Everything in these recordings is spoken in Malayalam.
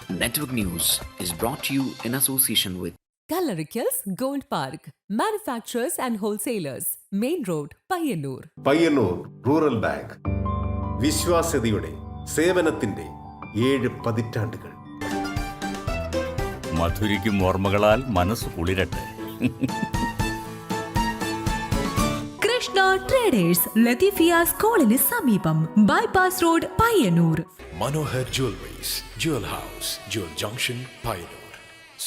Network News is brought to you in association with Kalarikals Gold Park, manufacturers and wholesalers, Main Road, Payyannur. Payyannur rural bank വിശ്വാസ്യതയുടെ സേവനത്തിന്റെ 7 പതിറ്റാണ്ടുകൾ. മധുരിക്കും ഓർമ്മകളാൽ മനസ്സ് കുളിരട്ടെ. കൃഷ്ണ ട്രേഡേഴ്സ് ലത്തീഫിയാസ് കോളിന് സമീപം bypass road Payyanur. Manohar Jewelries, Jewel House, Jewel Junction, Pioneer,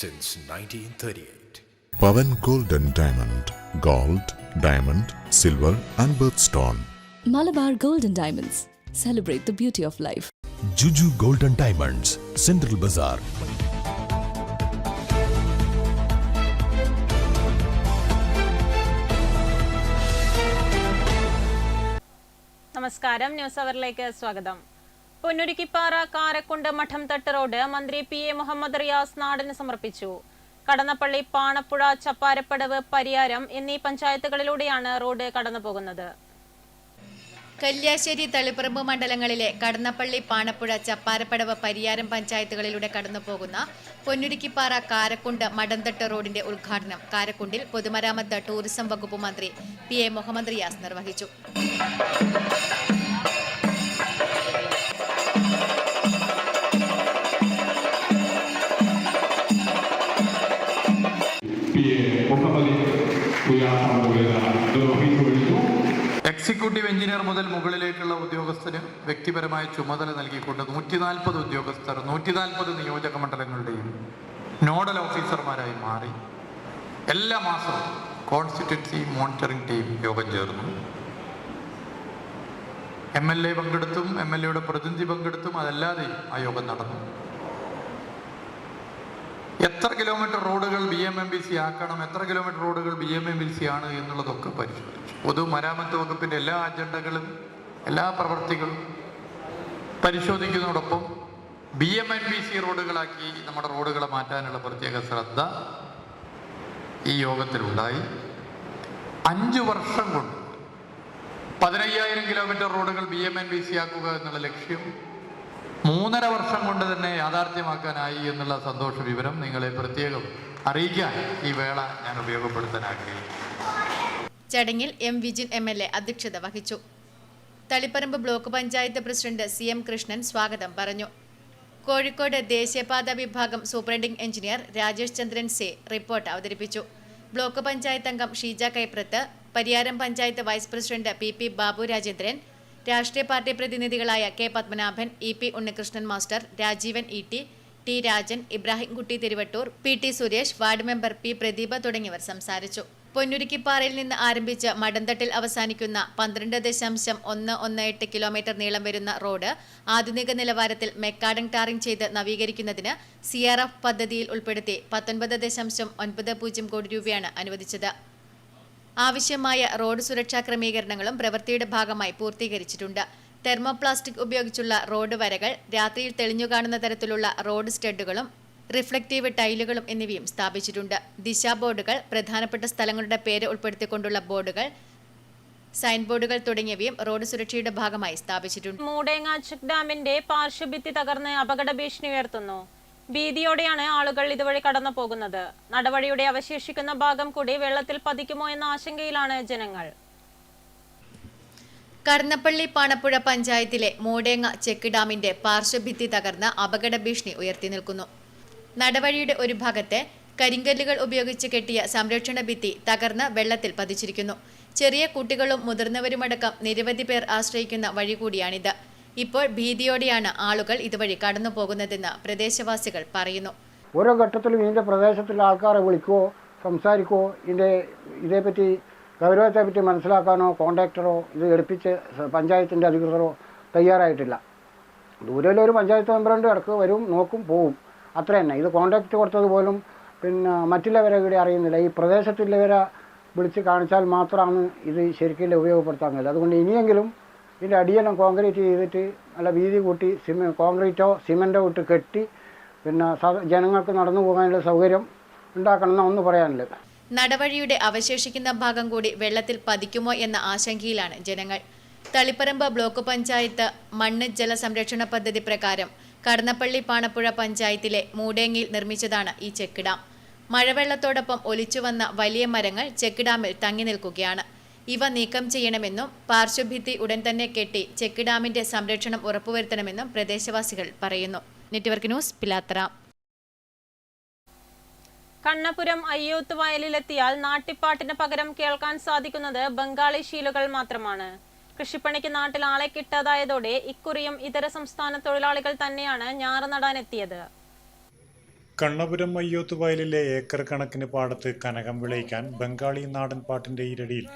since 1938. Pavan Gold and Diamond, Gold, Diamond, Silver and Birthstone. Malabar Gold and Diamonds, celebrate the beauty of life. Juju Gold and Diamonds, Central Bazaar. നമസ്കാരം, ന്യൂസ് അവറിലേക്ക് സ്വാഗതം. പൊന്നുരുക്കിപ്പാറ കാരക്കുണ്ട് മഠംതട്ട് റോഡ് മന്ത്രി PA മുഹമ്മദ് റിയാസ് നാടിന് സമർപ്പിച്ചു. കടന്നപ്പള്ളി, പാണപ്പുഴ, ചപ്പാരപ്പടവ്, പരിയാരം എന്നീ പഞ്ചായത്തുകളിലൂടെയാണ് റോഡ് കടന്നുപോകുന്നത്. കല്യാശ്ശേരി, തളിപ്പറമ്പ് മണ്ഡലങ്ങളിലെ കടന്നപ്പള്ളി, പാണപ്പുഴ, ചപ്പാരപ്പടവ്, പരിയാരം പഞ്ചായത്തുകളിലൂടെ കടന്നുപോകുന്ന പൊന്നുരുക്കിപ്പാറ കാരക്കുണ്ട് മഠംതട്ട് റോഡിന്റെ ഉദ്ഘാടനം കാരക്കുണ്ടിൽ പൊതുമരാമത്ത് ടൂറിസം വകുപ്പ് മന്ത്രി PA മുഹമ്മദ് റിയാസ് നിർവഹിച്ചു. എക്സിക്യൂട്ടീവ് എഞ്ചിനീയർ മുതൽ മുകളിലേക്കുള്ള ഉദ്യോഗസ്ഥന് വ്യക്തിപരമായ ചുമതല നൽകിക്കൊണ്ട് 140 ഉദ്യോഗസ്ഥർ 140 നിയോജക മണ്ഡലങ്ങളുടെയും നോഡൽ ഓഫീസർമാരായി മാറി എല്ലാ മാസവും കോൺസ്റ്റിറ്റ്യുവൻസി മോണിറ്ററിംഗ് ടീം യോഗം ചേർന്നു. MLA പങ്കെടുത്തും MLAയുടെ പ്രതിനിധി പങ്കെടുത്തും അതല്ലാതെയും ആ യോഗം നടന്നു. എത്ര കിലോമീറ്റർ റോഡുകൾ BMMBC ആക്കണം, എത്ര കിലോമീറ്റർ റോഡുകൾ BMMBC ആണ് എന്നുള്ളതൊക്കെ പരിശോധിച്ചു. പൊതുമരാമത്ത് വകുപ്പിൻ്റെ എല്ലാ അജണ്ടകളും എല്ലാ പ്രവൃത്തികളും പരിശോധിക്കുന്നതോടൊപ്പം BMMBC റോഡുകളാക്കി നമ്മുടെ റോഡുകളെ മാറ്റാനുള്ള പ്രത്യേക ശ്രദ്ധ ഈ യോഗത്തിലുണ്ടായി. 5 വർഷം കൊണ്ട് 15,000 കിലോമീറ്റർ റോഡുകൾ BMMBC ആക്കുക എന്നുള്ള ലക്ഷ്യം 3.5 വർഷം കൊണ്ട് തന്നെ യാഥാർത്ഥ്യമാക്കാനായി എന്നുള്ള സന്തോഷ വിവരം നിങ്ങളെ പ്രത്യേകം അറിയിക്കാൻ ഈ വേള ഞാൻ ഉപയോഗപ്പെടുത്താൻ ആഗ്രഹിക്കുന്നു. ചടങ്ങിൽ M. വിജിൻ MLA അധ്യക്ഷത വഹിച്ചു. Taliparamba block panchayat president CM Krishnan സ്വാഗതം പറഞ്ഞു. കോഴിക്കോട് ദേശീയപാത വിഭാഗം സൂപ്രണ്ടിംഗ് എഞ്ചിനീയർ രാജേഷ് ചന്ദ്രൻ സെ റിപ്പോർട്ട് അവതരിപ്പിച്ചു. ബ്ലോക്ക് പഞ്ചായത്ത് അംഗം Sheeja Kaiprath, Pariyaram panchayat vice president PP Babu Rajendran, രാഷ്ട്രീയ പാർട്ടി പ്രതിനിധികളായ K. Padmanabhan, EP Unnikrishnan master, Rajeevan ET, T. Rajan, Ibrahimkutty Thiruvattoor, PT Suresh, ward member P. Pradeepa തുടങ്ങിയവർ സംസാരിച്ചു. പൊന്നുരുക്കിപ്പാറയിൽ നിന്ന് ആരംഭിച്ച് മഠംതട്ടിൽ അവസാനിക്കുന്ന 12.118 കിലോമീറ്റർ നീളം വരുന്ന റോഡ് ആധുനിക നിലവാരത്തിൽ മെക്കാഡൻ ടാറിംഗ് ചെയ്ത് നവീകരിക്കുന്നതിന് CRF പദ്ധതിയിൽ ഉൾപ്പെടുത്തി 19.90 കോടി രൂപയാണ് അനുവദിച്ചത്. ആവശ്യമായ റോഡ് സുരക്ഷാ ക്രമീകരണങ്ങളും പ്രവൃത്തിയുടെ ഭാഗമായി പൂർത്തീകരിച്ചിട്ടുണ്ട്. തെർമോപ്ലാസ്റ്റിക് ഉപയോഗിച്ചുള്ള റോഡ് വരകൾ, രാത്രിയിൽ തെളിഞ്ഞു കാണുന്ന തരത്തിലുള്ള റോഡ് സ്റ്റഡുകളും റിഫ്ലക്റ്റീവ് ടൈലുകളും എന്നിവയും സ്ഥാപിച്ചിട്ടുണ്ട്. ദിശാ ബോർഡുകൾ, പ്രധാനപ്പെട്ട സ്ഥലങ്ങളുടെ പേര് ഉൾപ്പെടുത്തിക്കൊണ്ടുള്ള ബോർഡുകൾ, സൈൻ ബോർഡുകൾ തുടങ്ങിയവയും റോഡ് സുരക്ഷയുടെ ഭാഗമായി സ്ഥാപിച്ചിട്ടുണ്ട്. മൂടേങ്ങ ചെക്ക് ഡാമിന്റെ പാർശ്വഭിത്തി തകർന്ന് അപകട ഭീഷണി ഉയർത്തുന്നു. ഭീതിയോടെയാണ് ആളുകൾ ഇതുവഴി കടന്നു പോകുന്നത്. നടവഴിയുടെ അവശേഷിക്കുന്ന ഭാഗം കൂടി വെള്ളത്തിൽ പതിക്കുമോ എന്ന ആശങ്കയിലാണ് ജനങ്ങൾ. കടന്നപ്പള്ളി, പാണപ്പുഴ പഞ്ചായത്തിലെ മൂടേങ്ങ ചെക്ക് ഡാമിന്റെ പാർശ്വഭിത്തി തകർന്ന് അപകട ഭീഷണി ഉയർത്തി നിൽക്കുന്നു. നടവഴിയുടെ ഒരു ഭാഗത്തെ കരിങ്കല്ലുകൾ ഉപയോഗിച്ച് കെട്ടിയ സംരക്ഷണ ഭിത്തി തകർന്ന് വെള്ളത്തിൽ പതിച്ചിരിക്കുന്നു. ചെറിയ കുട്ടികളും മുതിർന്നവരുമടക്കം നിരവധി പേർ ആശ്രയിക്കുന്ന വഴി കൂടിയാണിത്. ഇപ്പോൾ ഭീതിയോടെയാണ് ആളുകൾ ഇതുവഴി കടന്നു പോകുന്നതെന്ന് പ്രദേശവാസികൾ പറയുന്നു. ഓരോ ഘട്ടത്തിലും ഇതിൻ്റെ പ്രദേശത്തുള്ള ആൾക്കാരെ വിളിക്കുകയോ സംസാരിക്കുകയോ ഇതേപ്പറ്റി ഗൗരവത്തെപ്പറ്റി മനസ്സിലാക്കാനോ കോൺട്രാക്ടറോ ഇത് എടുപ്പിച്ച് പഞ്ചായത്തിൻ്റെ അധികൃതരോ തയ്യാറായിട്ടില്ല. ദൂരെയുള്ള ഒരു പഞ്ചായത്ത് മെമ്പറുണ്ട്, ഇടയ്ക്ക് വരും, നോക്കും, പോവും, അത്ര തന്നെ. ഇത് കോൺട്രാക്ട് കൊടുത്തത് പോലും മറ്റുള്ളവരെ ഇവിടെ അറിയുന്നില്ല. ഈ പ്രദേശത്തുള്ളവരെ വിളിച്ച് കാണിച്ചാൽ മാത്രമാണ് ഇത് ശരിക്കും ഉപയോഗപ്പെടുത്താൻ കഴിയുന്നത്. അതുകൊണ്ട് ഇനിയെങ്കിലും ഇതിൻ്റെ അടിയെല്ലാം കോൺക്രീറ്റ് ചെയ്തിട്ട് നല്ല വീതി കൂട്ടി കോൺക്രീറ്റോ സിമെൻറ്റോ ഇട്ട് കെട്ടി ജനങ്ങൾക്ക് നടന്നു പോകാനുള്ള സൗകര്യം ഉണ്ടാക്കണമെന്ന് ഒന്ന് പറയാനുള്ളത്. നടവഴിയുടെ അവശേഷിക്കുന്ന ഭാഗം കൂടി വെള്ളത്തിൽ പതിക്കുമോ എന്ന ആശങ്കയിലാണ് ജനങ്ങൾ. തളിപ്പറമ്പ് ബ്ലോക്ക് പഞ്ചായത്ത് മണ്ണ് ജല സംരക്ഷണ പദ്ധതി പ്രകാരം കടന്നപ്പള്ളി പാണപ്പുഴ പഞ്ചായത്തിലെ മൂടേങ്ങിയിൽ നിർമ്മിച്ചതാണ് ഈ ചെക്ക് ഡാം. മഴവെള്ളത്തോടൊപ്പം ഒലിച്ചുവന്ന വലിയ മരങ്ങൾ ചെക്ക് ഡാമിൽ തങ്ങി നിൽക്കുകയാണ്. ഇവ നീക്കം ചെയ്യണമെന്നും പാർശ്വഭിത്തി ഉടൻ തന്നെ കെട്ടി ചെക്ക് ഡാമിന്റെ സംരക്ഷണം ഉറപ്പുവരുത്തണമെന്നും പ്രദേശവാസികൾ പറയുന്നു. Network news, Pilathara. കണ്ണപുരം അയ്യൂത്ത് വയലിലെത്തിയാൽ നാട്ടിപ്പാട്ടിന് പകരം കേൾക്കാൻ സാധിക്കുന്നത് ബംഗാളി ശീലുകൾ മാത്രമാണ്. കൃഷിപ്പണിക്ക് നാട്ടിൽ ആളെ കിട്ടാതായതോടെ ഇക്കുറിയും ഇതര സംസ്ഥാന തൊഴിലാളികൾ തന്നെയാണ് ഞാറ് നടാനെത്തിയത്. കണ്ണപുരം അയ്യൂത്ത് വയലിലെ ഏക്കർ കണക്കിന് പാടത്ത് കനകം വിളയിക്കാൻ ബംഗാളി നാടൻ പാട്ടിന്റെ ഇരടിയിൽ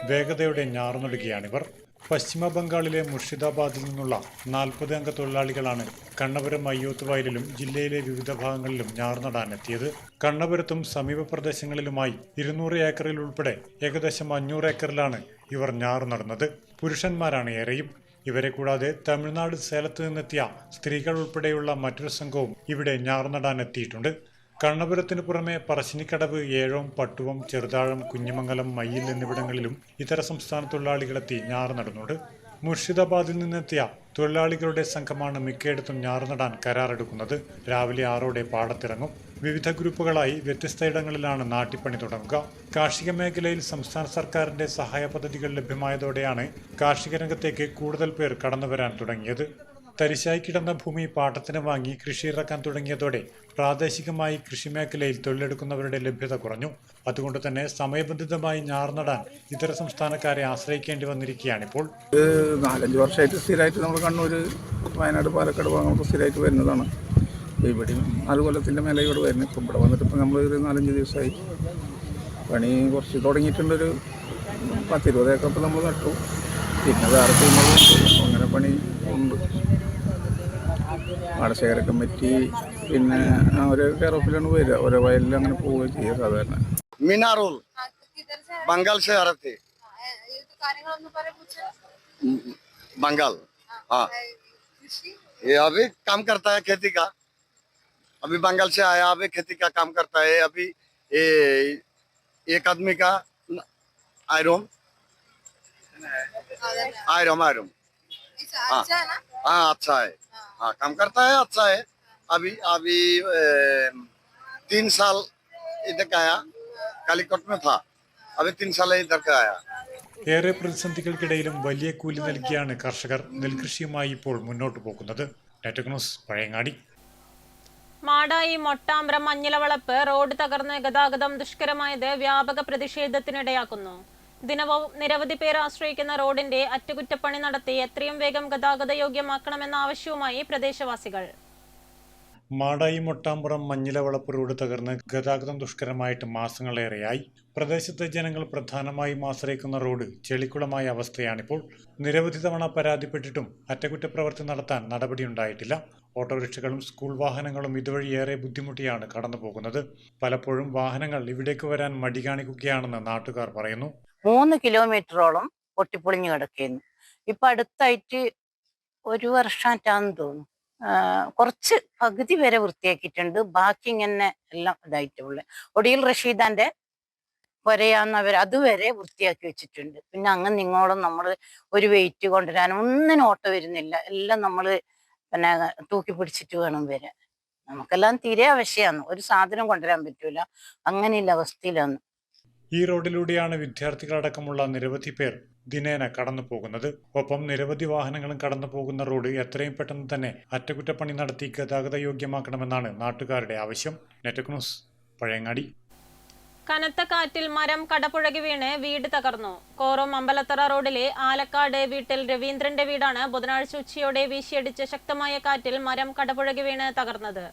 വേഗതയോടെ ഞാറുനടുകയാണിവർ. പശ്ചിമ ബംഗാളിലെ മുർഷിദാബാദിൽ നിന്നുള്ള 40 അംഗ തൊഴിലാളികളാണ് കണ്ണപുരം അയ്യൂത്ത് വയലിലും ജില്ലയിലെ വിവിധ ഭാഗങ്ങളിലും ഞാറുനടാനെത്തിയത്. കണ്ണപുരത്തും സമീപ പ്രദേശങ്ങളിലുമായി 200 ഏക്കറിൽ ഉൾപ്പെടെ ഏകദേശം 500 ഏക്കറിലാണ് ഇവർ ഞാറുനടുന്നത്. പുരുഷന്മാരാണ് ഏറെയും. ഇവരെ കൂടാതെ തമിഴ്നാട് സേലത്ത് നിന്നെത്തിയ സ്ത്രീകൾ ഉൾപ്പെടെയുള്ള മറ്റൊരു സംഘവും ഇവിടെ ഞാറുനടാനെത്തിയിട്ടുണ്ട്. കണ്ണപുരത്തിന് പുറമെ പറശ്ശിനിക്കടവ്, ഏഴോം, പട്ടുവം, ചെറുതാഴം, കുഞ്ഞിമംഗലം, മയ്യിൽ എന്നിവിടങ്ങളിലും ഇതര സംസ്ഥാന തൊഴിലാളികളെത്തി ഞാറ് നടുന്നുണ്ട്. മുർഷിദാബാദിൽ നിന്നെത്തിയ തൊഴിലാളികളുടെ സംഘമാണ് മിക്കയിടത്തും ഞാറുനടാൻ കരാറെടുക്കുന്നത്. രാവിലെ 6ഓടെ പാടത്തിറങ്ങും. വിവിധ ഗ്രൂപ്പുകളായി വ്യത്യസ്തയിടങ്ങളിലാണ് നാട്ടിപ്പണി തുടങ്ങുക. കാർഷിക മേഖലയിൽ സംസ്ഥാന സർക്കാരിന്റെ സഹായ പദ്ധതികൾ ലഭ്യമായതോടെയാണ് കാർഷിക രംഗത്തേക്ക് കൂടുതൽ പേർ കടന്നുവരാൻ തുടങ്ങിയത്. തരിശായി കിടന്ന ഭൂമി പാട്ടത്തിന് വാങ്ങി കൃഷി ഇറക്കാൻ തുടങ്ങിയതോടെ പ്രാദേശികമായി കൃഷിമേഖലയിൽ തൊഴിലെടുക്കുന്നവരുടെ ലഭ്യത കുറഞ്ഞു. അതുകൊണ്ട് തന്നെ സമയബന്ധിതമായി ഞാറുനടാൻ ഇതര സംസ്ഥാനക്കാരെ ആശ്രയിക്കേണ്ടി വന്നിരിക്കുകയാണിപ്പോൾ. 4-5 വർഷമായിട്ട് സ്ഥിരമായിട്ട് നമ്മൾ കണ്ണൂർ, വയനാട്, പാലക്കാട് ഭാഗങ്ങൾക്ക് സ്ഥിരമായിട്ട് വരുന്നതാണ്. ഇവിടെയും 4 കൊല്ലത്തിൻ്റെ മേലെ ഇവിടെ വരുന്നത്. ഇപ്പം ഇവിടെ വന്നിട്ട് ഇപ്പം നമ്മൾ ഒരു 4-5 ദിവസമായി. പണി കുറച്ച് തുടങ്ങിയിട്ടുണ്ടൊരു 10-20 ഏക്കർ നമ്മൾ നട്ടു. പിന്നെ വേറെ ടീമുകളുണ്ട്. അങ്ങനെ പണി ഉണ്ട്. പാടശേഖര കമ്മിറ്റി പിന്നെ ഒരു കെയർ ഓഫിലാണ് വരിക. ഓരോ വയലിൽ അങ്ങനെ പോവുകയും ചെയ്യുക സാധാരണ. मीनारुल बंगाल से आ रहे थे. बंगाल, हाँ. ये अभी काम करता है खेती का. अभी बंगाल से आया, अभी खेती का काम करता है. अभी एक आदमी का आयरन हाँ हाँ अच्छा है. हाँ काम करता है, अच्छा है. अभी 3 साल इधर का आया. कालीकोट में था. अभी 3 साल इधर का आया. ഏറെ പ്രതിസന്ധികൾക്കിടയിലും വലിയ കൂലി നൽകിയാണ് കർഷകർ നെൽകൃഷിയുമായി ഇപ്പോൾ മുന്നോട്ട് പോകുന്നത്. Network news, Pazhayangadi. Madayi Mottambram Manjilavalappu road തകർന്ന് ഗതാഗതം ദുഷ്കരമായത് വ്യാപക പ്രതിഷേധത്തിനിടയാക്കുന്നു. ദിനവും നിരവധി പേർ ആശ്രയിക്കുന്ന റോഡിന്റെ അറ്റകുറ്റപ്പണി നടത്തി എത്രയും വേഗം ഗതാഗത യോഗ്യമാക്കണമെന്ന ആവശ്യവുമായി പ്രദേശവാസികൾ. മാടായി മൊട്ടാമ്പുറം മഞ്ഞിലവളപ്പ് റോഡ് തകർന്ന് ഗതാഗതം ദുഷ്കരമായിട്ട് മാസങ്ങളേറെയായി. പ്രദേശത്തെ ജനങ്ങൾ പ്രധാനമായും ആശ്രയിക്കുന്ന റോഡ് ചെളിക്കുളമായ അവസ്ഥയാണിപ്പോൾ. നിരവധി തവണ പരാതിപ്പെട്ടിട്ടും അറ്റകുറ്റപ്രവൃത്തി നടത്താൻ നടപടിയുണ്ടായിട്ടില്ല. ഓട്ടോറിക്ഷകളും സ്കൂൾ വാഹനങ്ങളും ഇതുവഴി ഏറെ ബുദ്ധിമുട്ടിയാണ് കടന്നു പോകുന്നത്. പലപ്പോഴും വാഹനങ്ങൾ ഇവിടേക്ക് വരാൻ മടി കാണിക്കുകയാണെന്ന് നാട്ടുകാർ പറയുന്നു. 3 കിലോമീറ്ററോളം പൊട്ടിപ്പൊളിഞ്ഞു കിടക്കുന്നു. ഇപ്പൊ അടുത്തായിട്ട് 1 വർഷമായിട്ടാന്ന് തോന്നുന്നു. കുറച്ച് പകുതി വരെ വൃത്തിയാക്കിയിട്ടുണ്ട്. ബാക്കി ഇങ്ങനെ എല്ലാം ഇതായിട്ടുള്ള ഒടിയിൽ റഷീദാന്റെ പുരയാന്നവർ അതുവരെ വൃത്തിയാക്കി വെച്ചിട്ടുണ്ട്. പിന്നെ അങ്ങനെ ഇങ്ങോളം നമ്മൾ ഒരു വെയിറ്റ് കൊണ്ടുവരാനും ഒന്നിനും ഓട്ടോ വരുന്നില്ല. എല്ലാം നമ്മൾ പിന്നെ തൂക്കി പിടിച്ചിട്ട് വേണം വരാൻ. നമുക്കെല്ലാം തീരെ ആവശ്യമാണ്. ഒരു സാധനം കൊണ്ടുവരാൻ പറ്റൂല. അങ്ങനെയുള്ള അവസ്ഥയിലാണ്. ഈ റോഡിലൂടെയാണ് വിദ്യാർത്ഥികളടക്കമുള്ള നിരവധി പേർ ദിനേന കടന്നു പോകുന്നത്. ഒപ്പം നിരവധി വാഹനങ്ങളും കടന്നു പോകുന്ന റോഡ് എത്രയും പെട്ടെന്ന് തന്നെ അറ്റകുറ്റപ്പണി നടത്തി ഗതാഗത യോഗ്യമാക്കണമെന്നാണ് നാട്ടുകാരുടെ ആവശ്യം. Network news, Pazhayangadi. കനത്ത കാറ്റിൽ മരം കടപുഴകി വീണ് വീട് തകർന്നു. കോറോം അമ്പലത്തറ റോഡിലെ ആലക്കാട് വീട്ടിൽ രവീന്ദ്രന്റെ വീടാണ് ബുധനാഴ്ച ഉച്ചയോടെ വീശിയടിച്ച ശക്തമായ കാറ്റിൽ മരം കടപുഴകി വീണ് തകർന്നത്.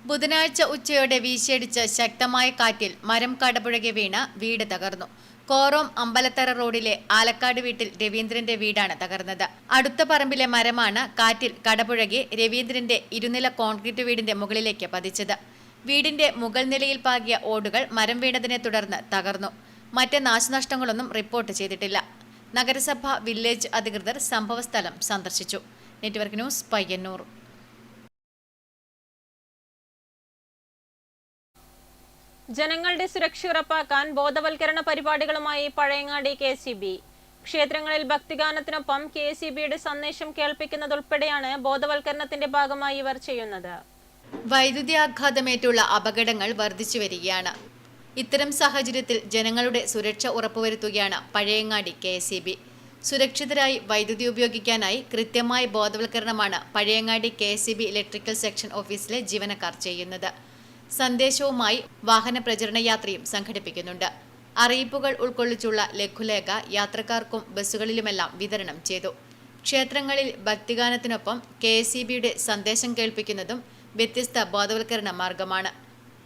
ബുധനാഴ്ച ഉച്ചയോടെ വീശിയടിച്ച ശക്തമായ കാറ്റിൽ മരം കടപുഴകി വീണ് വീട് തകർന്നു. കോറോം അമ്പലത്തറ റോഡിലെ ആലക്കാട് വീട്ടിൽ രവീന്ദ്രന്റെ വീടാണ് തകർന്നത്. അടുത്ത പറമ്പിലെ മരമാണ് കാറ്റിൽ കടപുഴകി രവീന്ദ്രന്റെ 2-നില കോൺക്രീറ്റ് വീടിന്റെ മുകളിലേക്ക് പതിച്ചത്. വീടിന്റെ മുകൾ നിലയിൽ പാകിയ ഓടുകൾ മരം വീണതിനെ തുടർന്ന് തകർന്നു. മറ്റ് നാശനഷ്ടങ്ങളൊന്നും റിപ്പോർട്ട് ചെയ്തിട്ടില്ല. നഗരസഭ, വില്ലേജ് അധികൃതർ സംഭവസ്ഥലം സന്ദർശിച്ചു. Network news, Payyanur. ജനങ്ങളുടെ സുരക്ഷ ഉറപ്പാക്കാൻ ബോധവൽക്കരണ പരിപാടികളുമായി പഴയങ്ങാടി KCB. ക്ഷേത്രങ്ങളിൽ ഭക്തിഗാനത്തിനൊപ്പം KSEBയുടെ സന്ദേശം കേൾപ്പിക്കുന്നതുൾപ്പെടെയാണ് ബോധവൽക്കരണത്തിന്റെ ഭാഗമായി ഇവർ ചെയ്യുന്നത്. വൈദ്യുതി ആഘാതമേറ്റുള്ള അപകടങ്ങൾ വർദ്ധിച്ചു വരികയാണ്. ഇത്തരം സാഹചര്യത്തിൽ ജനങ്ങളുടെ സുരക്ഷ ഉറപ്പുവരുത്തുകയാണ് പഴയങ്ങാടി KSEB. സുരക്ഷിതരായി വൈദ്യുതി ഉപയോഗിക്കാനായി കൃത്യമായ ബോധവൽക്കരണമാണ് പഴയങ്ങാടി KSEB ഇലക്ട്രിക്കൽ സെക്ഷൻ ഓഫീസിലെ ജീവനക്കാർ ചെയ്യുന്നത്. സന്ദേശവുമായി വാഹന പ്രചരണ യാത്രയും സംഘടിപ്പിക്കുന്നുണ്ട്. അറിയിപ്പുകൾ ഉൾക്കൊള്ളിച്ചുള്ള ലഘുലേഖ യാത്രക്കാർക്കും ബസ്സുകളിലുമെല്ലാം വിതരണം ചെയ്തു. ക്ഷേത്രങ്ങളിൽ ഭക്തിഗാനത്തിനൊപ്പം KSEBയുടെ സന്ദേശം കേൾപ്പിക്കുന്നതും വ്യത്യസ്ത ബോധവൽക്കരണ മാർഗമാണ്.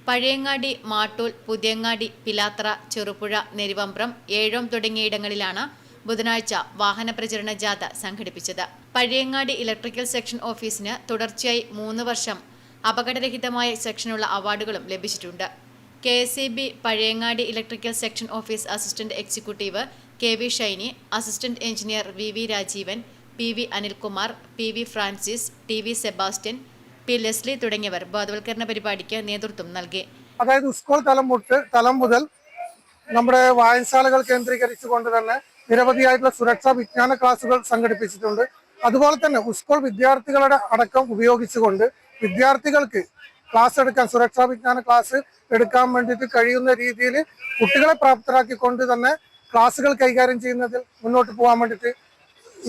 പഴയങ്ങാടി, മാട്ടൂൽ, പുതിയങ്ങാടി, പിലാത്ര, ചെറുപുഴ, നെരുവമ്പ്രം, ഏഴോം തുടങ്ങിയയിടങ്ങളിലാണ് ബുധനാഴ്ച വാഹന പ്രചരണ ജാഥ സംഘടിപ്പിച്ചത്. പഴയങ്ങാടി ഇലക്ട്രിക്കൽ സെക്ഷൻ ഓഫീസിന് തുടർച്ചയായി 3 വർഷം അപകടരഹിതമായ സെക്ഷനുള്ള അവാർഡുകളും ലഭിച്ചിട്ടുണ്ട്. KSEB Pazhayangadi electrical section office assistant executive KV Shiny, assistant engineer VV Rajeevan, PV Anilkumar, PV Francis, TV Sebastian, P Leslie തുടങ്ങിയവർ ബോധവൽക്കരണ പരിപാടിക്ക് നേതൃത്വം നൽകി. അതായത് സ്കൂൾ തലം മുതൽ നമ്മുടെ വായനശാലകൾ കേന്ദ്രീകരിച്ചുകൊണ്ട് തന്നെ നിരവധിയായിട്ടുള്ള സുരക്ഷാ വിജ്ഞാന ക്ലാസുകൾ സംഘടിപ്പിച്ചിട്ടുണ്ട്. അതുപോലെ തന്നെ സ്കൂൾ വിദ്യാർത്ഥികളുടെ അടക്കം ഉപയോഗിച്ചുകൊണ്ട് വിദ്യാർത്ഥികൾക്ക് ക്ലാസ് എടുക്കാൻ, സുരക്ഷാ വിജ്ഞാന ക്ലാസ് എടുക്കാൻ വേണ്ടിയിട്ട് കഴിയുന്ന രീതിയിൽ കുട്ടികളെ പ്രാപ്തരാക്കിക്കൊണ്ട് തന്നെ ക്ലാസുകൾ കൈകാര്യം ചെയ്യുന്നതിൽ മുന്നോട്ട് പോകാൻ വേണ്ടിയിട്ട്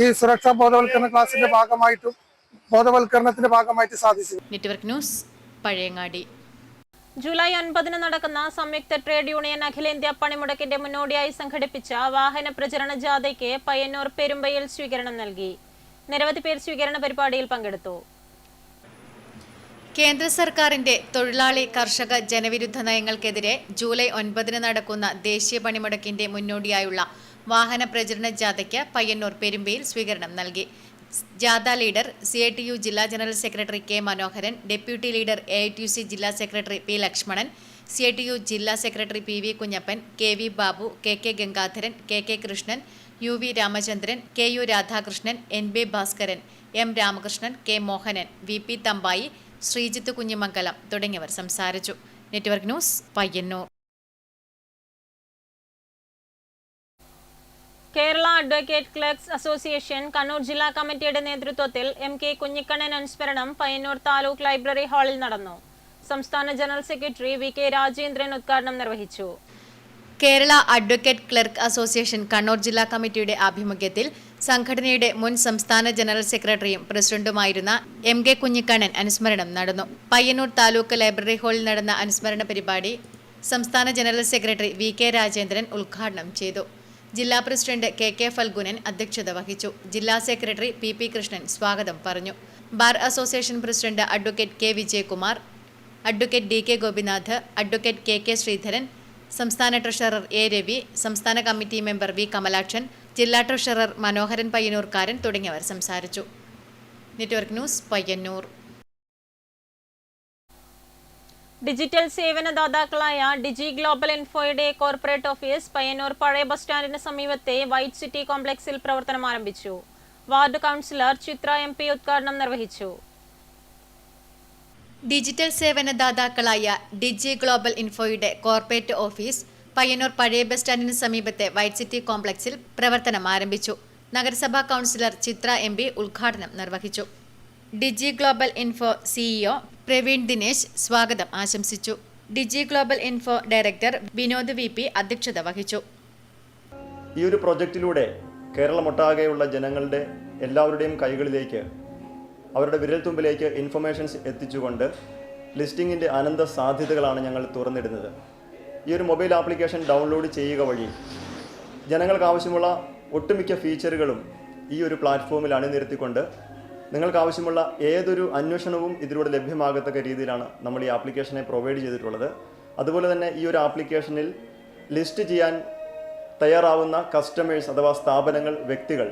ഈ സുരക്ഷാ ബോധവൽക്കരണത്തിന്റെ ഭാഗമായിട്ട് സാധിച്ചു. Network news, Pazhayangadi. ജൂലൈ 9 നടക്കുന്ന സംയുക്ത ട്രേഡ് യൂണിയൻ അഖിലേന്ത്യാ പണിമുടക്കിന്റെ മുന്നോടിയായി സംഘടിപ്പിച്ച വാഹന പ്രചരണ ജാഥയ്ക്ക് പയ്യന്നൂർ പെരുമ്പയിൽ സ്വീകരണം നൽകി. നിരവധി പേർ സ്വീകരണ പരിപാടിയിൽ പങ്കെടുത്തു. കേന്ദ്ര സർക്കാരിന്റെ തൊഴിലാളി കർഷക ജനവിരുദ്ധ നയങ്ങൾക്കെതിരെ ജൂലൈ 9 നടക്കുന്ന ദേശീയ പണിമുടക്കിന്റെ മുന്നോടിയായുള്ള വാഹന പ്രചരണ ജാഥയ്ക്ക് പയ്യന്നൂർ പെരുമ്പയിൽ സ്വീകരണം നൽകി. ജാഥ ലീഡർ CITU ജില്ലാ general secretary K Manoharan, deputy leader AITUC ജില്ലാ സെക്രട്ടറി P ലക്ഷ്മണൻ, CITU ജില്ലാ secretary PV Kunhappan, KV Babu, KK Gangadharan, KK Krishnan, UV Ramachandran, KU Radhakrishnan, NB Bhaskaran, M Ramakrishnan, K Mohanan, VP Thampayi, Sreejith Kunhimangalam തുടങ്ങിയവർ സംസാരിച്ചു. Network news, Payyanur. Kerala advocate clerks association Kannur ജില്ലാ കമ്മിറ്റിയുടെ നേതൃത്വത്തിൽ MK കുഞ്ഞിക്കണ്ണൻ അനുസ്മരണം പയ്യന്നൂർ താലൂക്ക് ലൈബ്രറി ഹാളിൽ നടന്നു. സംസ്ഥാന ജനറൽ സെക്രട്ടറി VK രാജേന്ദ്രൻ ഉദ്ഘാടനം നിർവഹിച്ചു. Kerala advocate clerk association Kannur ജില്ലാ കമ്മിറ്റിയുടെ ആഭിമുഖ്യത്തിൽ സംഘടനയുടെ മുൻ സംസ്ഥാന ജനറൽ സെക്രട്ടറിയും പ്രസിഡന്റുമായിരുന്ന MK കുഞ്ഞിക്കണ്ണൻ അനുസ്മരണം നടന്നു. പയ്യന്നൂർ താലൂക്ക് ലൈബ്രറി ഹാളിൽ നടന്ന അനുസ്മരണ പരിപാടി സംസ്ഥാന ജനറൽ സെക്രട്ടറി VK രാജേന്ദ്രൻ ഉദ്ഘാടനം ചെയ്തു. ജില്ലാ പ്രസിഡന്റ് KK ഫൽഗുനൻ അധ്യക്ഷത വഹിച്ചു. ജില്ലാ സെക്രട്ടറി PP കൃഷ്ണൻ സ്വാഗതം പറഞ്ഞു. Bar association president advocate K Vijayakumar, advocate DK Gopinath, advocate KK Sreedharan, സംസ്ഥാന ട്രഷറർ A രവി, സംസ്ഥാന കമ്മിറ്റി മെമ്പർ V കമലാക്ഷൻ, ജില്ലാ ട്രഷറർ മനോഹരൻ പയ്യന്നൂർക്കാരൻ തുടങ്ങിയവർ സംസാരിച്ചു. Network news, Payyanur. ഡിജിറ്റൽ സേവനദാതാക്കളായ ഡിജി ഗ്ലോബൽ ഇൻഫോയുടെ കോർപ്പറേറ്റ് ഓഫീസ് പയ്യന്നൂർ പഴയ ബസ് സ്റ്റാൻഡിന് സമീപത്തെ വൈറ്റ് സിറ്റി കോംപ്ലക്സിൽ പ്രവർത്തനം ആരംഭിച്ചു. വാർഡ് കൗൺസിലർ ചിത്ര MP ഉദ്ഘാടനം നിർവഹിച്ചു. ഡിജിറ്റൽ സേവനദാതാക്കളായ ഡിജി ഗ്ലോബൽ ഇൻഫോയുടെ കോർപ്പറേറ്റ് ഓഫീസ് പയ്യന്നൂർ പഴയ ബസ് സ്റ്റാൻഡിന് സമീപത്തെ വൈറ്റ് സിറ്റി കോംപ്ലക്സിൽ പ്രവർത്തനം ആരംഭിച്ചു. നഗരസഭാ കൗൺസിലർ ചിത്ര MP ഉദ്ഘാടനം നിർവഹിച്ചു. Digi Global Info CEO Praveen Dinesh സ്വാഗതം ആശംസിച്ചു. Digi Global Info director Vinod VP അധ്യക്ഷത വഹിച്ചു. ഈ ഒരു പ്രൊജക്റ്റിലൂടെ കേരളമൊട്ടാകെയുള്ള ജനങ്ങളുടെ എല്ലാവരുടെയും കൈകളിലേക്ക്, അവരുടെ വിരൽത്തുമ്പിലേക്ക് ഇൻഫർമേഷൻസ് എത്തിച്ചുകൊണ്ട് ലിസ്റ്റിങ്ങിൻ്റെ അനന്ത സാധ്യതകളാണ് ഞങ്ങൾ തുറന്നിടുന്നത്. ഈ ഒരു മൊബൈൽ ആപ്ലിക്കേഷൻ ഡൗൺലോഡ് ചെയ്യുക വഴി ജനങ്ങൾക്ക് ആവശ്യമുള്ള ഒട്ടുമിക്ക ഫീച്ചറുകളും ഈ ഒരു പ്ലാറ്റ്ഫോമിൽ അണിനിരത്തിക്കൊണ്ട് നിങ്ങൾക്ക് ആവശ്യമുള്ള ഏതൊരു അന്വേഷണവും ഇതിലൂടെ ലഭ്യമാകത്തക്ക രീതിയിലാണ് നമ്മൾ ഈ ആപ്ലിക്കേഷനെ പ്രൊവൈഡ് ചെയ്തിട്ടുള്ളത്. അതുപോലെ തന്നെ ഈ ഒരു ആപ്ലിക്കേഷനിൽ ലിസ്റ്റ് ചെയ്യാൻ തയ്യാറാവുന്ന കസ്റ്റമേഴ്സ് അഥവാ സ്ഥാപനങ്ങൾ, വ്യക്തികൾ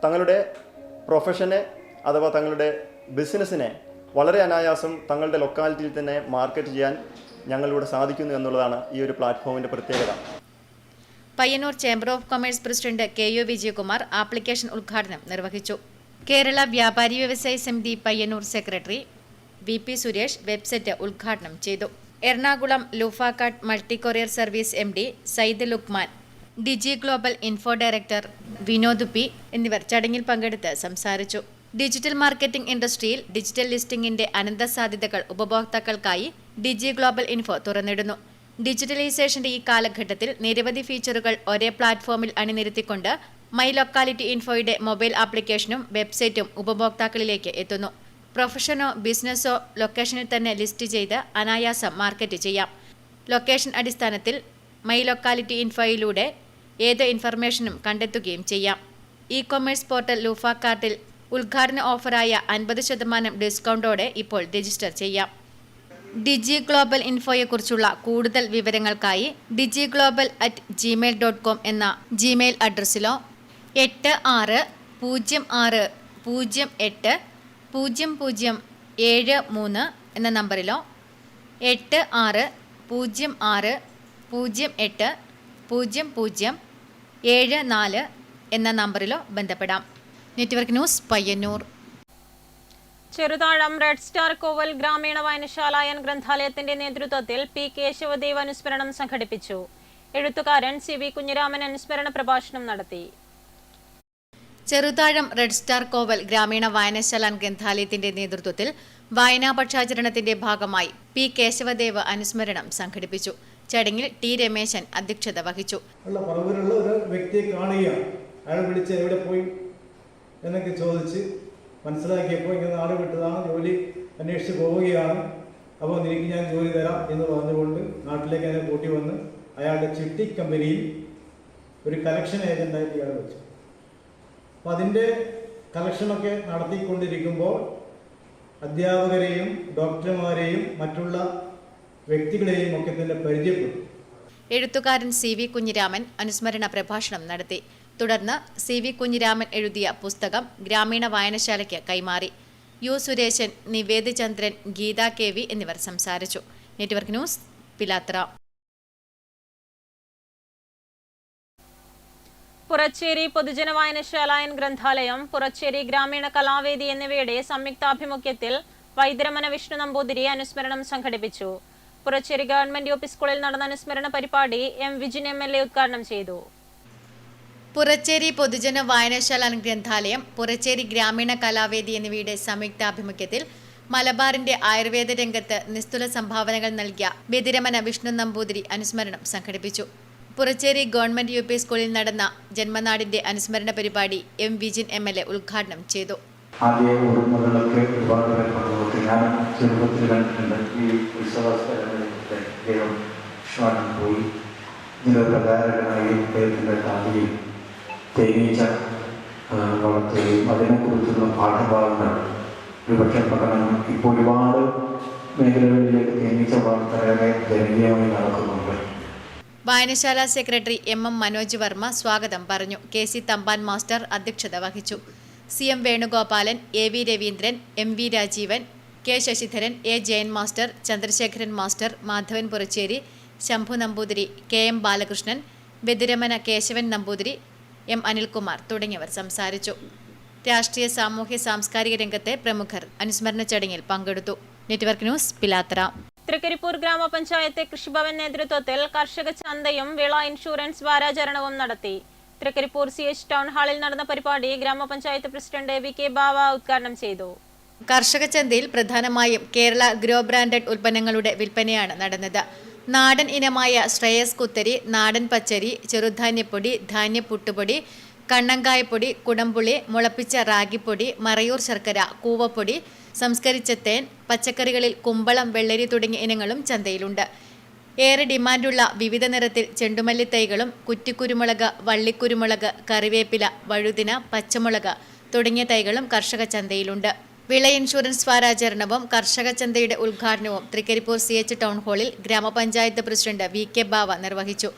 തങ്ങളുടെ പ്രൊഫഷനെ അഥവാ തങ്ങളുടെ ബിസിനസ്സിനെ വളരെ അനായാസം തങ്ങളുടെ ലൊക്കാലിറ്റിയിൽ തന്നെ മാർക്കറ്റ് ചെയ്യാൻ ഞങ്ങളിലൂടെ സാധിക്കുന്നു എന്നുള്ളതാണ് ഈ ഒരു പ്ലാറ്റ്ഫോമിൻ്റെ പ്രത്യേകത. Payyannur chamber of commerce president KU Vijayakumar application ഉദ്ഘാടനം നിർവഹിച്ചു. Kerala Vyapari Vyavasaya Samithi Payyannur secretary VP Suresh website ഉദ്ഘാടനം ചെയ്തു. എറണാകുളം ലൂഫാക്കാട്ട് multi courier service MD Sayyid Luqman Digi Global Info director Vinod P എന്നിവർ ചടങ്ങിൽ പങ്കെടുത്ത് സംസാരിച്ചു. ഡിജിറ്റൽ മാർക്കറ്റിംഗ് ഇൻഡസ്ട്രിയിൽ ഡിജിറ്റൽ ലിസ്റ്റിംഗിന്റെ അനന്ത സാധ്യതകൾ ഉപഭോക്താക്കൾക്കായി ഡിജി ഗ്ലോബൽ ഇൻഫോ തുറന്നിടുന്നു. ഡിജിറ്റലൈസേഷന്റെ ഈ കാലഘട്ടത്തിൽ നിരവധി ഫീച്ചറുകൾ ഒരേ പ്ലാറ്റ്ഫോമിൽ അണിനിരത്തിക്കൊണ്ട് മൈ ലൊക്കാലിറ്റി ഇൻഫോയുടെ മൊബൈൽ ആപ്ലിക്കേഷനും വെബ്സൈറ്റും ഉപഭോക്താക്കളിലേക്ക് എത്തുന്നു. പ്രൊഫഷനോ ബിസിനസ്സോ ലൊക്കേഷനിൽ തന്നെ ലിസ്റ്റ് ചെയ്ത് അനായാസം മാർക്കറ്റ് ചെയ്യാം. ലൊക്കേഷൻ അടിസ്ഥാനത്തിൽ മൈ ലൊക്കാലിറ്റി ഇൻഫോയിലൂടെ ഏത് ഇൻഫർമേഷനും കണ്ടെത്തുകയും ചെയ്യാം. ഇ കൊമേഴ്സ് പോർട്ടൽ ലൂഫ കാർട്ടിൽ ഉദ്ഘാടന ഓഫറായ 50% ഡിസ്കൗണ്ടോടെ ഇപ്പോൾ രജിസ്റ്റർ ചെയ്യാം. ഡിജി ഗ്ലോബൽ ഇൻഫോയെക്കുറിച്ചുള്ള കൂടുതൽ വിവരങ്ങൾക്കായി digiglobal@gmail.com എന്ന ജിമെയിൽ അഡ്രസ്സിലോ 8606080073 എന്ന നമ്പറിലോ 8606080074 എന്ന നമ്പറിലോ ബന്ധപ്പെടാം. Network news Payyanur. Cheruthazham red star കോവൽ ഗ്രാമീണ വായനശാല ഗ്രന്ഥാലയത്തിന്റെ നേതൃത്വത്തിൽ പി കേശവദേവ് അനുസ്മരണം സംഘടിപ്പിച്ചു. എഴുത്തുകാരൻ CV കുഞ്ഞിരാമൻ അനുസ്മരണ പ്രഭാഷണം നടത്തി. ചെറുതാഴം റെഡ് സ്റ്റാർ കോവൽ ഗ്രാമീണ വായനശാല ഗ്രന്ഥാലയത്തിന്റെ നേതൃത്വത്തിൽ വായനാ പക്ഷാചരണത്തിന്റെ ഭാഗമായി പി കേശവദേവ് അനുസ്മരണം സംഘടിപ്പിച്ചു. ചടങ്ങിൽ ടി രമേശൻ അധ്യക്ഷത വഹിച്ചു. പറവൂരുള്ള ഒരു വ്യക്തിയെ കാണുകയാണ്. അയാൾ വിളിച്ച് എവിടെ പോയി എന്നൊക്കെ ചോദിച്ച് മനസ്സിലാക്കിയപ്പോൾ ഇങ്ങനെ നാട് വിട്ടതാണ്, ജോലി അന്വേഷിച്ച് പോവുകയാണ്, അപ്പോൾ നിനക്ക് ഞാൻ ജോലി തരാം എന്ന് പറഞ്ഞുകൊണ്ട് നാട്ടിലേക്ക് അതിനെ കൂട്ടി വന്ന് അയാളുടെ ചിട്ടി കമ്പനിയിൽ ഒരു കളക്ഷൻ ഏജൻ്റായിട്ട് ഇയാൾ വെച്ചു. അപ്പോൾ അതിൻ്റെ കളക്ഷനൊക്കെ നടത്തിക്കൊണ്ടിരിക്കുമ്പോൾ അധ്യാപകരെയും ഡോക്ടർമാരെയും മറ്റുള്ള വ്യക്തികളെയും ഒക്കെ തന്നെ പരിചയപ്പെട്ടു. എഴുത്തുകാരൻ CV കുഞ്ഞിരാമൻ അനുസ്മരണ പ്രഭാഷണം നടത്തി. തുടർന്ന് CV കുഞ്ഞിരാമൻ എഴുതിയ പുസ്തകം ഗ്രാമീണ വായനശാലയ്ക്ക് കൈമാറി. യു സുരേശൻ, നിവേദ് ചന്ദ്രൻ, ഗീത KV എന്നിവർ സംസാരിച്ചു. നെറ്റ്വർക്ക് ന്യൂസ് പിലാത്ര. പുറച്ചേരി പൊതുജന വായനശാല ഗ്രന്ഥാലയം, പുറച്ചേരി ഗ്രാമീണ കലാവേദി എന്നിവയുടെ സംയുക്താഭിമുഖ്യത്തിൽ വൈദ്യരമന വിഷ്ണു നമ്പൂതിരി അനുസ്മരണം സംഘടിപ്പിച്ചു. പുറച്ചേരി ഗവൺമെന്റ് UP സ്കൂളിൽ നടന്ന അനുസ്മരണ പരിപാടി M വിജിൻ MLA ഉദ്ഘാടനം ചെയ്തു. പുറച്ചേരി പൊതുജന വായനശാല ഗ്രന്ഥാലയം, പുറച്ചേരി ഗ്രാമീണ കലാവേദി എന്നിവയുടെ സംയുക്താഭിമുഖ്യത്തിൽ മലബാറിന്റെ ആയുർവേദ രംഗത്ത് നിസ്തുല സംഭാവനകൾ നൽകിയ ബദിരമന വിഷ്ണു നമ്പൂതിരി അനുസ്മരണം സംഘടിപ്പിച്ചു. പുറച്ചേരി ഗവൺമെന്റ് UP സ്കൂളിൽ നടന്ന ജന്മനാടിന്റെ അനുസ്മരണ പരിപാടി M വിജിൻ MLA ഉദ്ഘാടനം ചെയ്തു. ആദ്യ ഓർമ്മകളൊക്കെ ഒരുപാട് പേർ പങ്കുവെക്കും. ഞാൻ ചെറുപ്പത്തിൽ കണ്ടിട്ടുണ്ട് ഈ ഉത്സവ സ്ഥലങ്ങളിലൊക്കെ ദൈവം ശ്വാനം പോയി നിരപ്രകാരനായി അദ്ദേഹത്തിൻ്റെ താലിയിൽ തേനീച്ച വളർത്തുകയും അതിനെക്കുറിച്ചുള്ള പാഠഭാഗങ്ങൾ ഒരുപക്ഷെ പഠനം ഇപ്പോൾ ഒരുപാട് മേഖലകളിലേക്ക് തേനീച്ച വളർത്തലൊക്കെ ജനകീയമായി നടക്കുന്നുണ്ട്. വായനശാല സെക്രട്ടറി MM മനോജ് വർമ്മ സ്വാഗതം പറഞ്ഞു. KC തമ്പാൻ മാസ്റ്റർ അധ്യക്ഷത വഹിച്ചു. CM Venugopalan, AV Raveendran, MV Rajeevan, K Sasidharan, A Jayan master, Chandrasekharan master, Madhavan Puracheri, Shambhu Namboothiri, KM Balakrishnan, Badiramana Keshavan Namboothiri, M Anilkumar തുടങ്ങിയവർ സംസാരിച്ചു. രാഷ്ട്രീയ സാമൂഹ്യ സാംസ്കാരിക രംഗത്തെ പ്രമുഖർ അനുസ്മരണ ചടങ്ങിൽ പങ്കെടുത്തു. നെറ്റ്വർക്ക് ന്യൂസ് പിലാത്ര. തൃക്കരിപ്പൂർ ഗ്രാമപഞ്ചായത്ത് കൃഷിഭവൻ നേതൃത്വത്തിൽ കർഷക ചന്തയും വിള ഇൻഷുറൻസ് വാരാചരണവും നടത്തി. തൃക്കരിപ്പൂർ CH ടൗൺ ഹാളിൽ നടന്ന പരിപാടി ഗ്രാമപഞ്ചായത്ത് പ്രസിഡന്റ് VK ബാവ ഉദ്ഘാടനം ചെയ്തു. കർഷക ചന്തയിൽ പ്രധാനമായും കേരള ഗ്രോ ബ്രാൻഡഡ് ഉൽപ്പന്നങ്ങളുടെ വിൽപ്പനയാണ് നടന്നത്. നാടൻ ഇനമായ ശ്രേയസ് കുത്തരി, നാടൻ പച്ചരി, ചെറുധാന്യപ്പൊടി, ധാന്യപ്പുട്ടുപൊടി, കണ്ണങ്കായപ്പൊടി, കുടംപുളി, മുളപ്പിച്ച റാഗിപ്പൊടി, മറയൂർ ശർക്കര, കൂവപ്പൊടി, സംസ്കരിച്ച തേൻ, പച്ചക്കറികളിൽ കുമ്പളം, വെള്ളരി തുടങ്ങിയ ഇനങ്ങളും ചന്തയിലുണ്ട്. ഏറെ ഡിമാൻഡുള്ള വിവിധ നിറത്തിൽ ചെണ്ടുമല്ലി തൈകളും കുറ്റിക്കുരുമുളക്, വള്ളിക്കുരുമുളക്, കറിവേപ്പില, വഴുതിന, പച്ചമുളക് തുടങ്ങിയ തൈകളും കർഷക ചന്തയിലുണ്ട്. വിള ഇൻഷുറൻസ് വാരാചരണവും കർഷക ചന്തയുടെ ഉദ്ഘാടനവും തൃക്കരിപ്പൂർ CH ടൗൺ ഹാളിൽ ഗ്രാമപഞ്ചായത്ത് പ്രസിഡന്റ് VK ബാവ നിർവഹിച്ചു.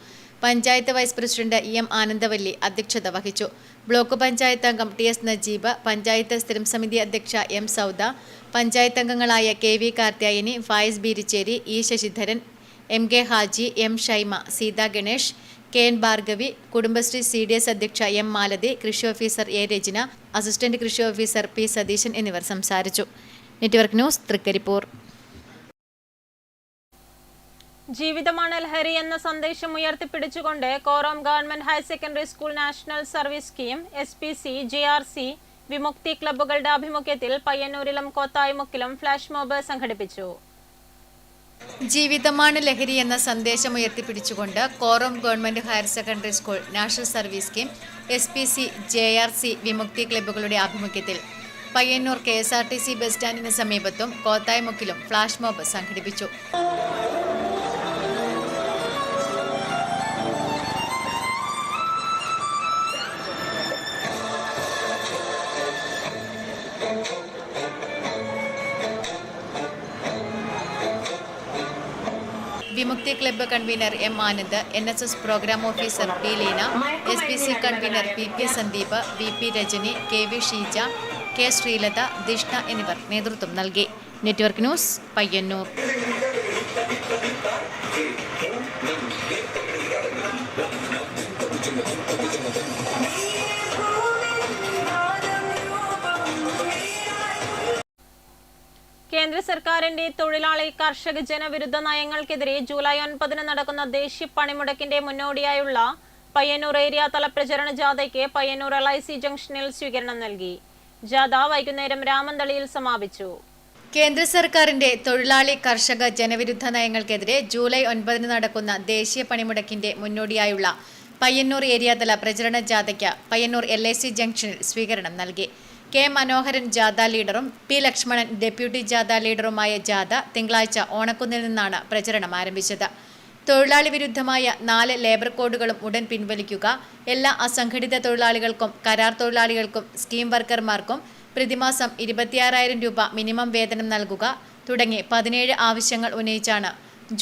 Panchayat vice president EM Anandavalli അധ്യക്ഷത വഹിച്ചു. ബ്ലോക്ക് പഞ്ചായത്ത് അംഗം TS നജീബ്, പഞ്ചായത്ത് സ്ഥിരം സമിതി അധ്യക്ഷ M സൗദ, പഞ്ചായത്ത് അംഗങ്ങളായ KV Karthyayani, Fayis Beerichery, E Sasidharan, MK Haji, M Shaima, Sita Ganesh, KN Bhargavi, Kudumbashree CDS അധ്യക്ഷ M മാലതി, കൃഷി ഓഫീസർ A രചന, അസിസ്റ്റന്റ് കൃഷി ഓഫീസർ P സതീശൻ എന്നിവർ സംസാരിച്ചു. Network news Trikaripur. ജീവിതമാണ് ലഹരി എന്ന സന്ദേശം ഉയർത്തിപ്പിടിച്ചുകൊണ്ട് Korom government higher secondary school national service scheme SPC, JRC Vimukthi ക്ലബ്ബുകളുടെ ആഭിമുഖ്യത്തിൽ പയ്യന്നൂരിലും കോത്തായിമുക്കിലും ഫ്ലാഷ് മോബ് സംഘടിപ്പിച്ചു. ജീവിതമാണ് ലഹരി എന്ന സന്ദേശം ഉയർത്തിപ്പിടിച്ചുകൊണ്ട് Korom government higher secondary school national service scheme SPC, JRC Vimukthi ക്ലബ്ബുകളുടെ ആഭിമുഖ്യത്തിൽ പയ്യന്നൂർ KSRTC ബസ് സ്റ്റാൻഡിന് സമീപത്തും കോത്തായിമുക്കിലും ഫ്ലാഷ് മോബ് സംഘടിപ്പിച്ചു. Vimukthi club convener M. Anand, NSS program officer P. Leena, SPC convener PP. Sandeep, VP. Rajani, KV. Sheeja, K. Sreelatha, Dishna എന്നിവർ നേതൃത്വം നൽകി. Network news, Payyanur. കേന്ദ്ര സർക്കാരിന്റെ തൊഴിലാളി കർഷക ജനവിരുദ്ധ നയങ്ങൾക്കെതിരെ ജൂലൈ 9 നടക്കുന്ന ദേശീയ പണിമുടക്കിന്റെ മുന്നോടിയായുള്ള പയ്യന്നൂർ ഏരിയ തല പ്രചരണ ജാഥയ്ക്ക് പയ്യന്നൂർ LIC ജംഗ്ഷനിൽ സ്വീകരണം നൽകി. ജാഥ വൈകുന്നേരം രാമന്തളിയിൽ സമാപിച്ചു. കേന്ദ്ര സർക്കാരിന്റെ തൊഴിലാളി കർഷക ജനവിരുദ്ധ നയങ്ങൾക്കെതിരെ ജൂലൈ 9 നടക്കുന്ന ദേശീയ പണിമുടക്കിന്റെ മുന്നോടിയായുള്ള പയ്യന്നൂർ ഏരിയ തല പ്രചരണ ജാഥയ്ക്ക് പയ്യന്നൂർ LIC ജംഗ്ഷനിൽ സ്വീകരണം നൽകി. K. മനോഹരൻ ജാഥ ലീഡറും P. ലക്ഷ്മണൻ ഡെപ്യൂട്ടി ജാഥ ലീഡറുമായ ജാഥ തിങ്കളാഴ്ച ഓണക്കുന്നിൽ നിന്നാണ് പ്രചരണം ആരംഭിച്ചത്. തൊഴിലാളി വിരുദ്ധമായ 4 ലേബർ കോഡുകളും ഉടൻ പിൻവലിക്കുക, എല്ലാ അസംഘടിത തൊഴിലാളികൾക്കും കരാർ തൊഴിലാളികൾക്കും സ്കീം വർക്കർമാർക്കും പ്രതിമാസം 26,000 രൂപ മിനിമം വേതനം നൽകുക തുടങ്ങി 17 ആവശ്യങ്ങൾ ഉന്നയിച്ചാണ്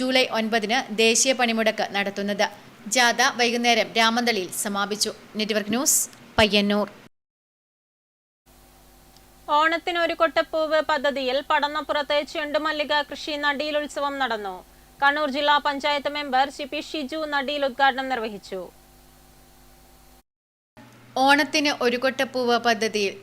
ജൂലൈ 9 ദേശീയ പണിമുടക്ക് നടത്തുന്നത്. ജാഥ വൈകുന്നേരം രാമന്തളിയിൽ സമാപിച്ചു. Network news, Payyanur. ഓണത്തിന് ഒരു കൊട്ടപ്പൂവ് പദ്ധതിയിൽ പടന്നപ്പുറത്ത് ചെണ്ടുമല്ലിക കൃഷി നടീലുത്സവം നടന്നു. കണ്ണൂർ ജില്ലാ പഞ്ചായത്ത് മെമ്പർ CP ഷിജു നടീൽ ഉദ്ഘാടനം നിർവഹിച്ചു. ഓണത്തിന് ഒരു കൊട്ടപ്പൂവ് പദ്ധതിയിൽ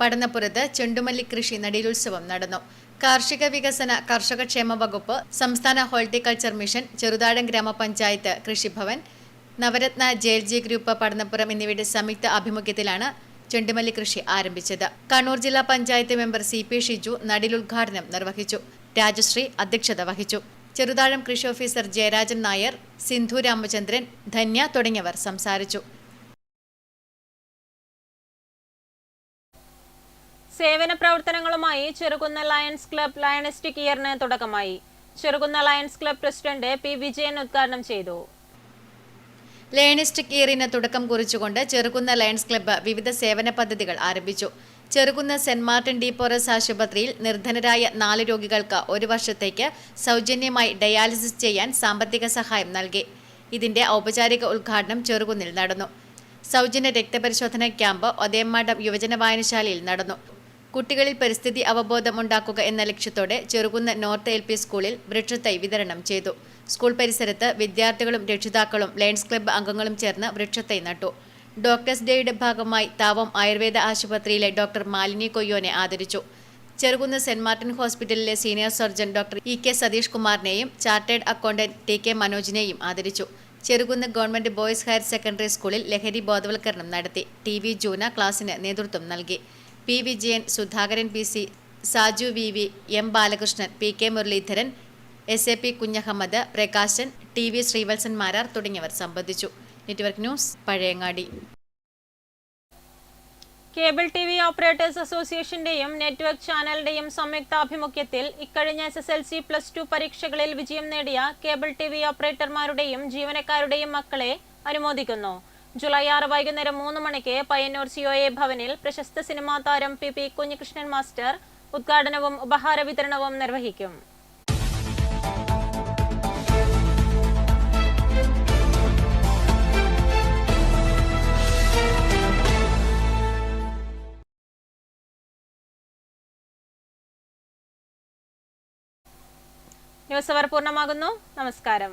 പടന്നപ്പുറത്ത് ചെണ്ടുമല്ലി കൃഷി നടീലുത്സവം നടന്നു. കാർഷിക വികസന കർഷകക്ഷേമ വകുപ്പ്, സംസ്ഥാന ഹോർട്ടിക്കൾച്ചർ മിഷൻ, ചെറുതാഴം ഗ്രാമപഞ്ചായത്ത് കൃഷിഭവൻ, നവരത്ന JLG ഗ്രൂപ്പ് പടന്നപ്പുറം എന്നിവയുടെ സംയുക്ത ആഭിമുഖ്യത്തിലാണ് ചെണ്ടുമല്ലി കൃഷി ആരംഭിച്ചത്. കണ്ണൂർ ജില്ലാ പഞ്ചായത്ത് മെമ്പർ CP ഷിജു നടീലുദ്ഘാടനം നിർവഹിച്ചു. രാജശ്രീ അധ്യക്ഷത വഹിച്ചു. ചെറുതാഴം കൃഷി ഓഫീസർ ജയരാജൻ നായർ, സിന്ധു രാമചന്ദ്രൻ, ധന്യ തുടങ്ങിയവർ സംസാരിച്ചു. സേവന പ്രവർത്തനങ്ങളുമായി ചെറുകുന്ന ലയൺസ് ക്ലബ് ലയണിസ്റ്റിക് ഇയറിന് തുടക്കമായി. Cherukunnu lions club president P. Vijayan ഉദ്ഘാടനം ചെയ്തു. ലയണിസ്റ്റിക് ഇയറിന് തുടക്കം കുറിച്ചുകൊണ്ട് ചെറുകുന്ന ലയൺസ് ക്ലബ്ബ് വിവിധ സേവന പദ്ധതികൾ ആരംഭിച്ചു. Cherukunnu saint Martin D porous ആശുപത്രിയിൽ നിർധനരായ 4 രോഗികൾക്ക് 1 വർഷത്തേക്ക് സൗജന്യമായി ഡയാലിസിസ് ചെയ്യാൻ സാമ്പത്തിക സഹായം നൽകി. ഇതിന്റെ ഔപചാരിക ഉദ്ഘാടനം ചെറുകുന്നിൽ നടന്നു. സൗജന്യ രക്തപരിശോധന ക്യാമ്പ് ഒതേമാടം യുവജന വായനശാലയിൽ നടന്നു. കുട്ടികളിൽ പരിസ്ഥിതി അവബോധം ഉണ്ടാക്കുക എന്ന ലക്ഷ്യത്തോടെ ചെറുകുന്ന് നോർത്ത് LP സ്കൂളിൽ വൃക്ഷത്തൈ വിതരണം ചെയ്തു. സ്കൂൾ പരിസരത്ത് വിദ്യാർത്ഥികളും രക്ഷിതാക്കളും ലയൺസ് ക്ലബ്ബ് അംഗങ്ങളും ചേർന്ന് വൃക്ഷത്തൈ നട്ടു. ഡോക്ടേഴ്സ് ഡേയുടെ ഭാഗമായി താവം ആയുർവേദ ആശുപത്രിയിലെ ഡോക്ടർ മാലിനി കൊയ്യോനെ ആദരിച്ചു. ചെറുകുന്ന് സെന്റ് മാർട്ടിൻ ഹോസ്പിറ്റലിലെ senior surgeon doctor EK Satheesh കുമാറിനെയും ചാർട്ടേഡ് അക്കൗണ്ടന്റ് TK മനോജിനെയും ആദരിച്ചു. Cherukunnu government boys higher secondary സ്കൂളിൽ ലഹരി ബോധവൽക്കരണം നടത്തി. TV ജൂന ക്ലാസിന് നേതൃത്വം നൽകി. P. Vijayan, Sudhakaran PC, Saju VV, M. Balakrishnan, PK Muraleedharan, SAP Kunjahammed, Prakashan, TV Sreevalsan Marar തുടങ്ങിയവർ സംബന്ധിച്ചു. Network news, Pazhayangadi. Cable TV operators അസോസിയേഷന്റെയും നെറ്റ്വർക്ക് ചാനലിന്റെയും സംയുക്താഭിമുഖ്യത്തിൽ ഇക്കഴിഞ്ഞ SSLC+2 പരീക്ഷകളിൽ വിജയം നേടിയ കേബിൾ TV ഓപ്പറേറ്റർമാരുടെയും ജീവനക്കാരുടെയും മക്കളെ അനുമോദിക്കുന്നു. ജൂലൈ 6 വൈകുന്നേരം 3 മണിക്ക് പയ്യന്നൂർ COA ഭവനിൽ പ്രശസ്ത സിനിമാ താരം PP കുഞ്ഞികൃഷ്ണൻ മാസ്റ്റർ ഉദ്ഘാടനവും ഉപഹാര വിതരണവും നിർവഹിക്കും. ന്യൂസ് അവർ പൂർണ്ണമാകുന്നു. നമസ്കാരം.